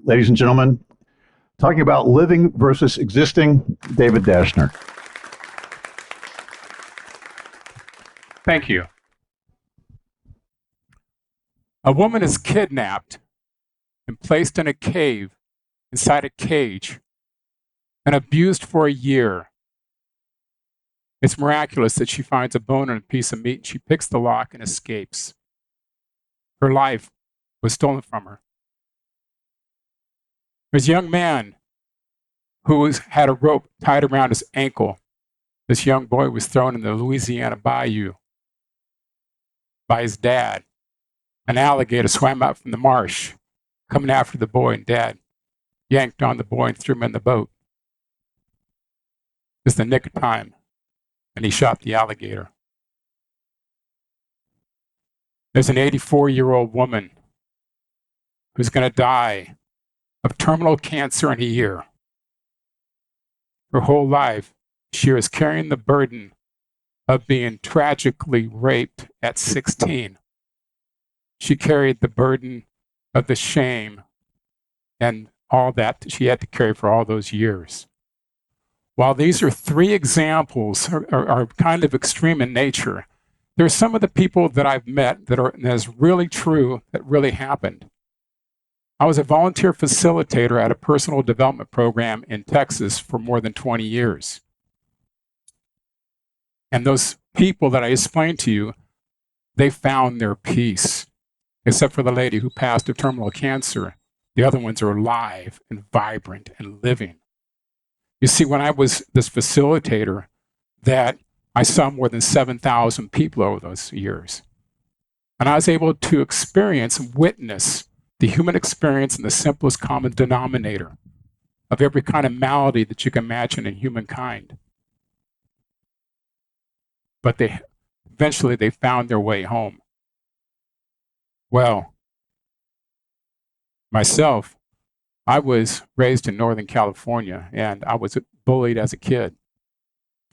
ladies and gentlemen, talking about living versus existing, David Dachner. Thank you. A woman is kidnapped and placed in a cave inside a cage and abused for a year. It's miraculous that she finds a bone and a piece of meat, and she picks the lock and escapes. Her life was stolen from her. There's a young man who had a rope tied around his ankle. This young boy was thrown in the Louisiana bayou by his dad. An alligator swam out from the marsh, coming after the boy, and Dad yanked on the boy and threw him in the boat. Just the nick of time, and he shot the alligator. There's an 84-year-old woman who's going to die of terminal cancer in a year. Her whole life, she was carrying the burden of being tragically raped at 16. She carried the burden of the shame and all that she had to carry for all those years. While these are three examples are kind of extreme in nature, there are some of the people that I've met that is really true, that really happened. I was a volunteer facilitator at a personal development program in Texas for more than 20 years. And those people that I explained to you, they found their peace. Except for the lady who passed of terminal cancer. The other ones are alive and vibrant and living. You see, when I was this facilitator, that I saw more than 7,000 people over those years. And I was able to experience and witness the human experience in the simplest common denominator of every kind of malady that you can imagine in humankind. But eventually they found their way home. Well, myself, I was raised in Northern California, and I was bullied as a kid.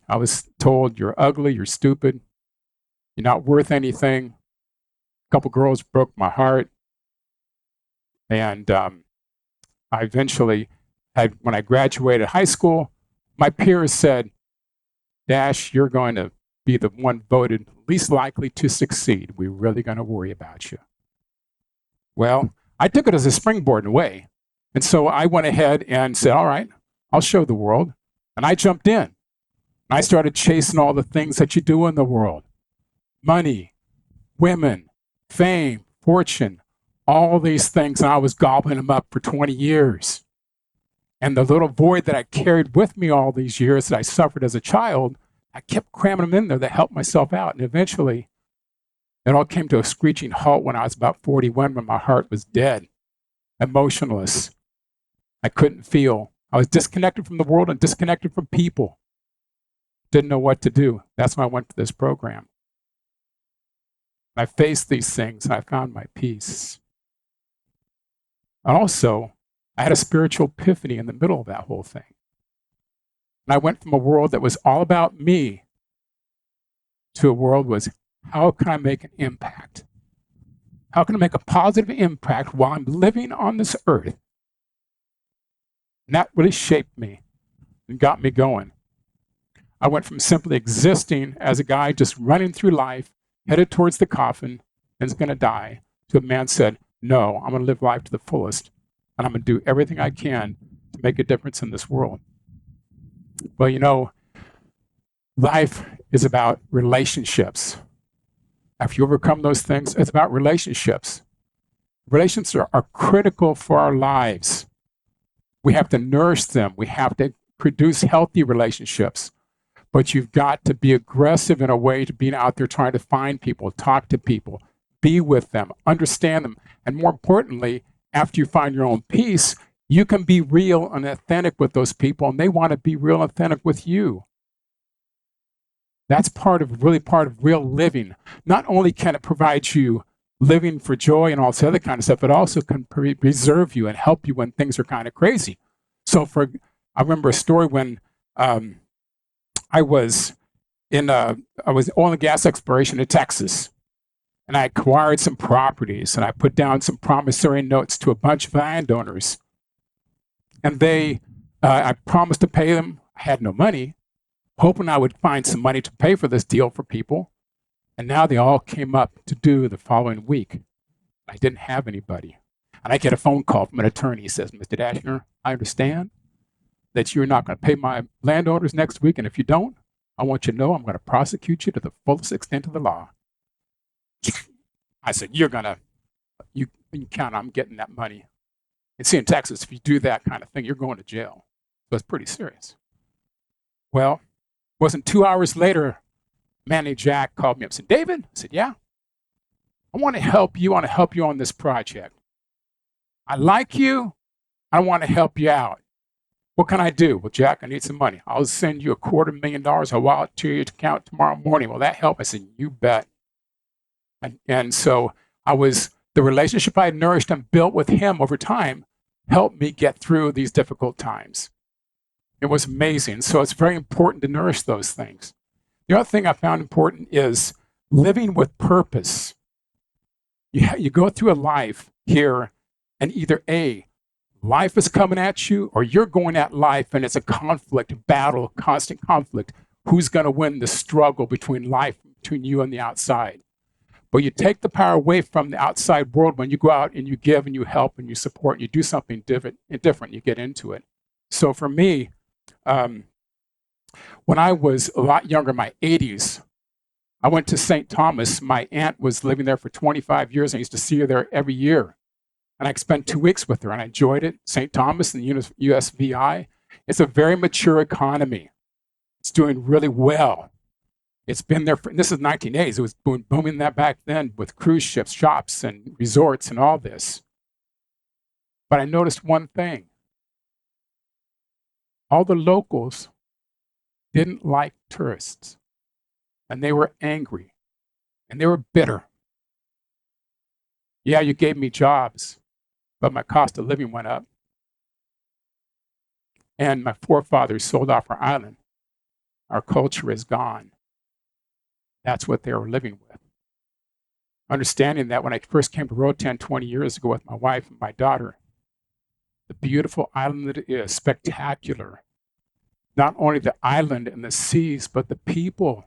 I was told, you're ugly, you're stupid, you're not worth anything. A couple girls broke my heart. And I eventually when I graduated high school, my peers said, Dash, you're going to be the one voted least likely to succeed. We're really going to worry about you. Well, I took it as a springboard in a way. And so I went ahead and said, all right, I'll show the world. And I jumped in. And I started chasing all the things that you do in the world. Money, women, fame, fortune, all these things. And I was gobbling them up for 20 years. And the little void that I carried with me all these years that I suffered as a child, I kept cramming them in there to help myself out. And eventually, it all came to a screeching halt when I was about 41, when my heart was dead, emotionless. I couldn't feel. I was disconnected from the world and disconnected from people. Didn't know what to do. That's why I went to this program. I faced these things and I found my peace. And also, I had a spiritual epiphany in the middle of that whole thing. And I went from a world that was all about me to a world was, how can I make an impact? How can I make a positive impact while I'm living on this earth? And that really shaped me and got me going. I went from simply existing as a guy just running through life, headed towards the coffin, and is going to die, to a man said, no, I'm going to live life to the fullest, and I'm going to do everything I can to make a difference in this world. Well, you know, life is about relationships. After you overcome those things, it's about relationships. Relationships are critical for our lives. We have to nourish them. We have to produce healthy relationships. But you've got to be aggressive in a way to being out there trying to find people, talk to people, be with them, understand them. And more importantly, after you find your own peace, you can be real and authentic with those people, and they want to be real and authentic with you. That's really part of real living. Not only can it provide you living for joy and all this other kind of stuff, it also can preserve you and help you when things are kind of crazy. So I remember a story when I was oil and gas exploration in Texas, and I acquired some properties, and I put down some promissory notes to a bunch of landowners And I promised to pay them. I had no money, hoping I would find some money to pay for this deal for people. And now they all came up to due the following week. I didn't have anybody. And I get a phone call from an attorney. He says, Mr. Dachner, I understand that you're not going to pay my landowners next week. And if you don't, I want you to know I'm going to prosecute you to the fullest extent of the law. I said, you can count on getting that money. And see, in Texas, if you do that kind of thing, you're going to jail. So it's pretty serious. Well, it wasn't 2 hours later, Manny Jack called me up and said, David? I said, yeah. I want to help you. I want to help you on this project. I like you. I want to help you out. What can I do? Well, Jack, I need some money. I'll send you $250,000. I'll wire it to your account tomorrow morning. Will that help? I said, you bet. And so the relationship I had nourished and built with him over time helped me get through these difficult times. It was amazing. So it's very important to nourish those things. The other thing I found important is living with purpose. You go through a life here, and either A, life is coming at you, or you're going at life, and it's a conflict, a battle, constant conflict. Who's going to win the struggle between you and the outside? But you take the power away from the outside world when you go out and you give and you help and you support and you do something different, you get into it. So for me, when I was a lot younger, in my 80s, I went to St. Thomas. My aunt was living there for 25 years. And I used to see her there every year. And I spent 2 weeks with her, and I enjoyed it. St. Thomas and the USVI, it's a very mature economy. It's doing really well. It's been there this is 1980s. It was booming that back then with cruise ships, shops, and resorts and all this. But I noticed one thing. All the locals didn't like tourists. And they were angry. And they were bitter. Yeah, you gave me jobs, but my cost of living went up. And my forefathers sold off our island. Our culture is gone. That's what they were living with. Understanding that when I first came to Roatan 20 years ago with my wife and my daughter, the beautiful island that it is, spectacular. Not only the island and the seas, but the people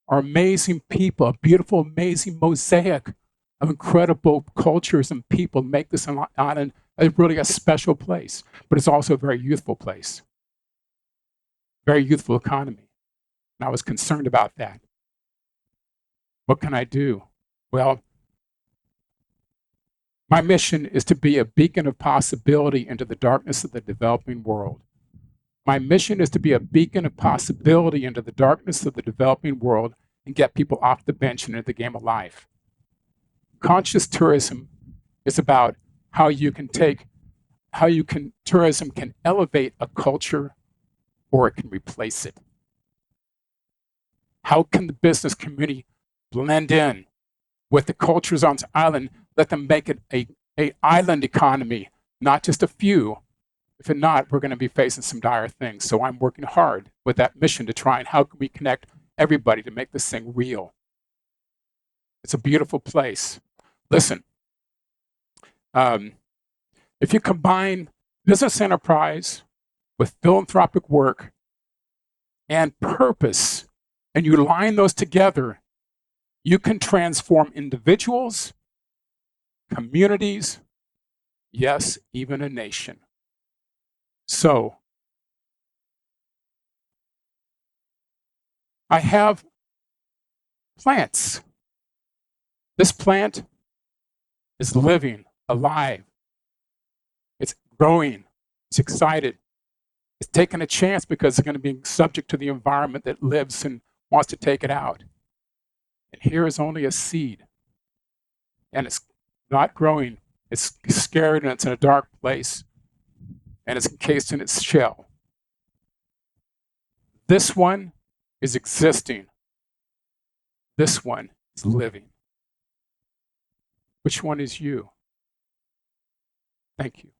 are amazing people, a beautiful, amazing mosaic of incredible cultures and people make this island really a special place. But it's also a very youthful place, very youthful economy. And I was concerned about that. What can I do? Well, my mission is to be a beacon of possibility into the darkness of the developing world. My mission is to be a beacon of possibility into the darkness of the developing world and get people off the bench and into the game of life. Conscious tourism is about how tourism can elevate a culture or it can replace it. How can the business community blend in with the cultures on the island, let them make it a island economy, not just a few. If not, we're going to be facing some dire things. So I'm working hard with that mission to try and how can we connect everybody to make this thing real. It's a beautiful place. Listen, if you combine business enterprise with philanthropic work and purpose, and you line those together, you can transform individuals, communities, yes, even a nation. So, I have plants. This plant is living, alive. It's growing. It's excited. It's taking a chance because it's going to be subject to the environment that lives and wants to take it out. And here is only a seed. And it's not growing. It's scared and it's in a dark place. And it's encased in its shell. This one is existing. This one is living. Which one is you? Thank you.